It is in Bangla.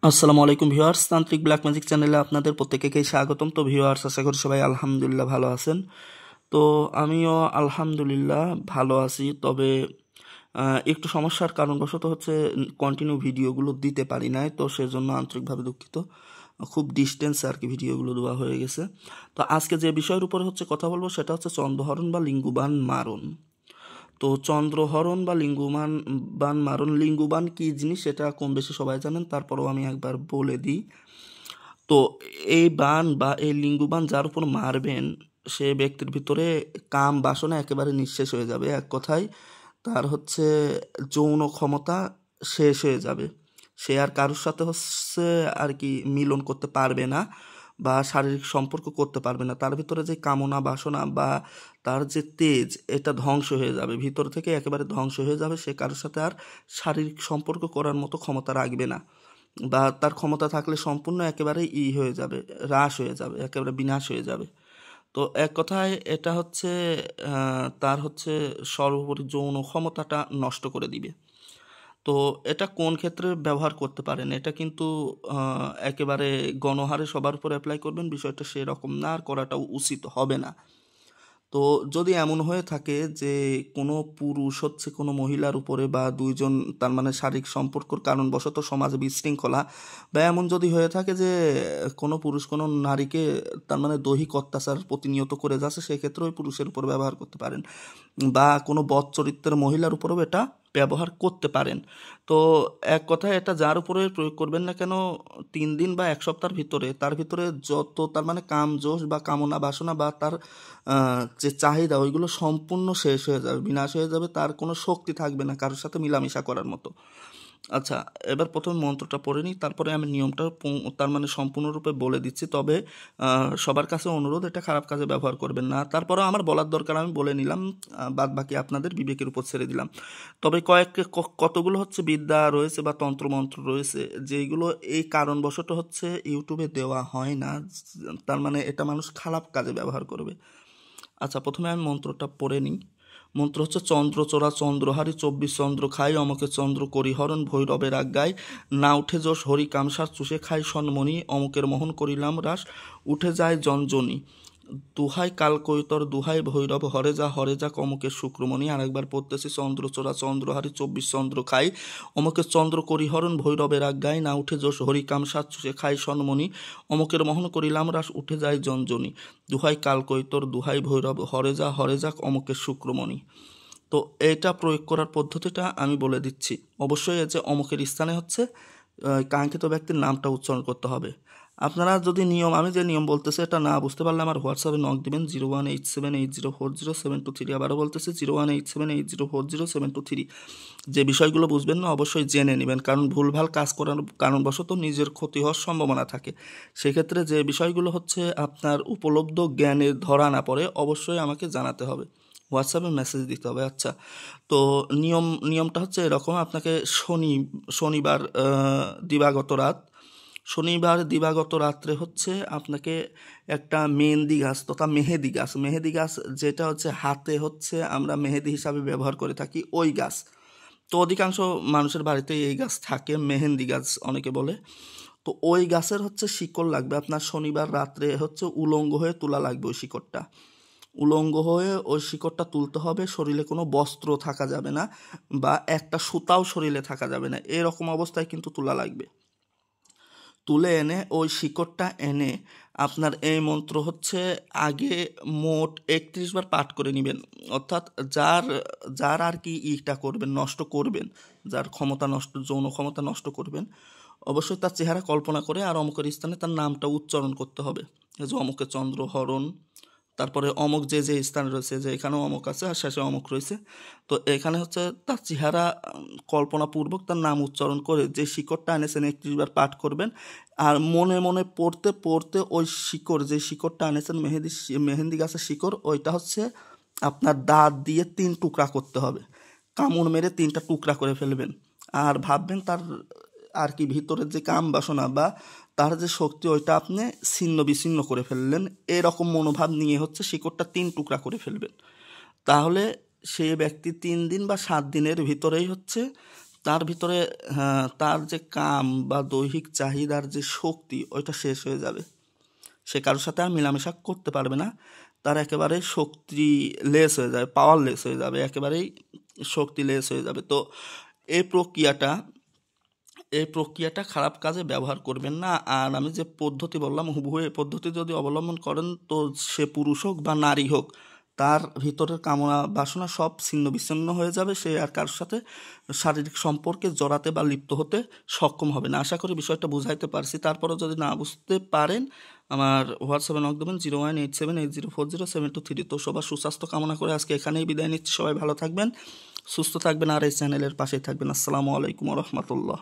আসসালামু আলাইকুম ভিউয়ার্স, তান্ত্রিক ব্ল্যাক ম্যাজিক চ্যানেলে আপনাদের প্রত্যেককেই স্বাগতম। তো ভিউয়ার্স, আশা করি সবাই আলহামদুলিল্লাহ ভালো আছেন। তো আমিও আলহামদুলিল্লাহ ভালো আছি। তবে একটু সমস্যার কারণবশত হচ্ছে কন্টিনিউ ভিডিওগুলো দিতে পারি নাই, তো সেজন্য আন্তরিকভাবে দুঃখিত। খুব ডিস্টেন্সে আর কি ভিডিওগুলো দেওয়া হয়ে গেছে। তো আজকে যে বিষয়ের উপরে হচ্ছে কথা বলবো সেটা হচ্ছে চন্দ্রহরণ বা লিঙ্গুবান মারণ। তো চন্দ্রহরণ বা লিঙ্গুবান মারণ, লিঙ্গুবান কি জিনিস সেটা কম বেশি সবাই জানেন, তারপরেও আমি একবার বলে দিই। তো এই বান বা এই লিঙ্গুবান যার উপর মারবেন সে ব্যক্তির ভিতরে কাম বাসনা একেবারে নিঃশেষ হয়ে যাবে। এক কথায় তার হচ্ছে যৌন ক্ষমতা শেষ হয়ে যাবে। সে আর কারোর সাথে হচ্ছে আর কি মিলন করতে পারবে না বা শারীরিক সম্পর্ক করতে পারবে না। তার ভিতরে যে কামনা বাসনা বা তার যে তেজ, এটা ধ্বংস হয়ে যাবে, ভিতর থেকে একেবারে ধ্বংস হয়ে যাবে। সে কারোর সাথে আর শারীরিক সম্পর্ক করার মতো ক্ষমতা রাখবে না, বা তার ক্ষমতা থাকলে সম্পূর্ণ একেবারে হয়ে যাবে, হ্রাস হয়ে যাবে, একেবারে বিনাশ হয়ে যাবে। তো এক কথায় এটা হচ্ছে তার হচ্ছে সর্বোপরি যৌন ক্ষমতাটা নষ্ট করে দিবে। তো এটা কোন ক্ষেত্রে ব্যবহার করতে পারেন, এটা কিন্তু একেবারে গণহারে সবার উপর অ্যাপ্লাই করবেন বিষয়টা সেরকম না, আর করাটাও উচিত হবে না। তো যদি এমন হয়ে থাকে যে কোনো পুরুষ হচ্ছে কোনো মহিলার উপরে বা দুইজন তার মানে শারীরিক সম্পর্কর কারণবশত সমাজে বিশৃঙ্খলা, বা এমন যদি হয়ে থাকে যে কোনো পুরুষ কোনো নারীকে তার মানে দৈহিক অত্যাচার প্রতিনিয়ত করে যাচ্ছে, সেক্ষেত্রে ওই পুরুষের উপর ব্যবহার করতে পারেন, বা কোনো বদ চরিত্রের মহিলার উপরেও এটা ব্যবহার করতে পারেন। তো এক কথায় এটা যার উপরে প্রয়োগ করবেন না কেন, 3 দিন বা 1 সপ্তাহের ভিতরে তার ভিতরে যত তার মানে কাম জোশ বা কামনা বাসনা বা তার যে চাহিদা ওইগুলো সম্পূর্ণ শেষ হয়ে যাবে, বিনাশ হয়ে যাবে। তার কোনো শক্তি থাকবে না কারোর সাথে মিলামিশা করার মতো। আচ্ছা, এবার প্রথমে মন্ত্রটা পড়ে নিই, তারপরে আমি নিয়মটা তার মানে সম্পূর্ণরূপে বলে দিচ্ছি। তবে সবার কাছে অনুরোধ, এটা খারাপ কাজে ব্যবহার করবেন না। তারপরেও আমার বলার দরকার আমি বলে নিলাম, বাদ বাকি আপনাদের বিবেকের উপর ছেড়ে দিলাম। তবে কতগুলো হচ্ছে বিদ্যা রয়েছে বা তন্ত্রমন্ত্র রয়েছে যেগুলো এই কারণবশত হচ্ছে ইউটিউবে দেওয়া হয় না, তার মানে এটা মানুষ খারাপ কাজে ব্যবহার করবে। আচ্ছা, প্রথমে আমি মন্ত্রটা পড়ে নিই। মন্ত্র হচ্ছে: চন্দ্রচোরা চন্দ্রহারি 24 চন্দ্র খাই, অমকে চন্দ্র করি হরণ, ভৈরবের আজ্ঞায় না উঠে যশ, হরি কামসার চুষে খাই সন্মণি, অমকের মোহন করিলাম রাস, উঠে যায় জনজনী, দুহাই কালকৈতর দুহাই ভৈরব, হরে যা অমুকের শুক্রমণি। আরেকবার পড়তেছি: চন্দ্রচোরা চন্দ্রহারি 24 চন্দ্র খাই, অমুকের চন্দ্র করিহরণ, ভৈরবের আজ্ঞায় না উঠে যশ, হরিকাম সাতচুষে খাই সন্মণি, অমুকের মোহন করিলাম রাস, উঠে যায় জনজনী, দুহাই কালকৈতর দুহাই ভৈরব, হরে যা অমুকের শুক্রমণি। তো এটা প্রয়োগ করার পদ্ধতিটা আমি বলে দিচ্ছি। অবশ্যই এই যে অমুকের স্থানে হচ্ছে কাঙ্ক্ষিত ব্যক্তির নামটা উচ্চারণ করতে হবে। আপনারা যদি আমি যে নিয়ম বলতেছি এটা না বুঝতে পারলে আমার হোয়াটসঅ্যাপে নক দিবেন 0187804072 আবারও বলতেছি 0187804072। যে বিষয়গুলো বুঝবেন না অবশ্যই জেনে নেবেন, কারণ ভুলভাল কাজ করার কারণবশত নিজের ক্ষতি হওয়ার সম্ভাবনা থাকে। সেক্ষেত্রে যে বিষয়গুলো হচ্ছে আপনার উপলব্ধ জ্ঞানে ধরা না পড়ে অবশ্যই আমাকে জানাতে হবে, হোয়াটসঅ্যাপে মেসেজ দিতে হবে। আচ্ছা, তো নিয়মটা হচ্ছে এরকম: আপনাকে শনিবার দিবাগত রাত্রে হচ্ছে আপনাকে একটা মেহেদি গাছ যেটা হচ্ছে হাতে হচ্ছে আমরা মেহেদি হিসাবে ব্যবহার করে থাকি, ওই গাছ। তো অধিকাংশ মানুষের বাড়িতে এই গাছ থাকে, মেহেন্দি গাছ অনেকে বলে। তো ওই গাছের হচ্ছে শিকড় লাগবে আপনার, শনিবার রাত্রে হচ্ছে উলঙ্গ হয়ে তোলা লাগবে। ওই শিকড়টা উলঙ্গ হয়ে ওই শিকড়টা তুলতে হবে, শরীরে কোনো বস্ত্র থাকা যাবে না বা একটা সুতাও শরীরে থাকা যাবে না, এরকম অবস্থায় কিন্তু তোলা লাগবে। তুলে এনে ওই শিকড়টা এনে আপনার এই মন্ত্র হচ্ছে আগে মোট 31 বার পাঠ করে নেবেন। অর্থাৎ যার যার আর কি করবেন, নষ্ট করবেন, যার যৌন ক্ষমতা নষ্ট করবেন, অবশ্যই তার চেহারা কল্পনা করে আর অমুকের স্থানে তার নামটা উচ্চারণ করতে হবে। এই যে অমুকে চন্দ্রহরণ, তারপরে অমুক যে স্থানে রয়েছে, যে এখানেও অমুক আছে আর শেষে অমুক রয়েছে, তো এখানে হচ্ছে তার চেহারা কল্পনাপূর্বক তার নাম উচ্চারণ করে যে শিকড়টা এনেছেন 31 বার পাঠ করবেন। আর মনে মনে পড়তে পড়তে ওই যে শিকড়টা এনেছেন মেহেন্দি গাছের শিকড়, ওইটা হচ্ছে আপনার দাঁত দিয়ে 3 টুকরা করতে হবে, কামড় মেরে 3টা টুকরা করে ফেলবেন। আর ভাববেন তার আর কি ভিতরের যে কাম বাসনা বা তার যে শক্তি ওইটা আপনি ছিন্ন বিচ্ছিন্ন করে ফেললেন, এরকম মনোভাব নিয়ে হচ্ছে শিকড়টা 3 টুকরা করে ফেলবেন। তাহলে সে ব্যক্তি 3 দিন বা 7 দিনের ভিতরেই হচ্ছে তার ভিতরে তার যে কাম বা দৈহিক চাহিদার যে শক্তি ওইটা শেষ হয়ে যাবে, সে কারোর সাথে আর মেলামেশা করতে পারবে না, তার একেবারে শক্তি লেস হয়ে যাবে, পাওয়ার লেস হয়ে যাবে, একেবারেই শক্তি লেস হয়ে যাবে। তো এই প্রক্রিয়াটা খারাপ কাজে ব্যবহার করবেন না। আর আমি যে পদ্ধতি বললাম হুবহু এই পদ্ধতি যদি অবলম্বন করেন তো সে পুরুষ হোক বা নারী হোক, তার ভিতরের কামনা বাসনা সব ছিন্ন বিচ্ছিন্ন হয়ে যাবে, সে আর কারোর সাথে শারীরিক সম্পর্কে জড়াতে বা লিপ্ত হতে সক্ষম হবে না। আশা করি বিষয়টা বুঝাইতে পারছি। তারপরেও যদি না বুঝতে পারেন আমার হোয়াটসঅ্যাপে নক দেবেন 01878040723। তো সবার সুস্বাস্থ্য কামনা করে আজকে এখানেই বিদায় নিচ্ছি। সবাই ভালো থাকবেন, সুস্থ থাকবেন, আর এই চ্যানেলের পাশেই থাকবেন। আসসালামু আলাইকুম রহমতুল্লাহ।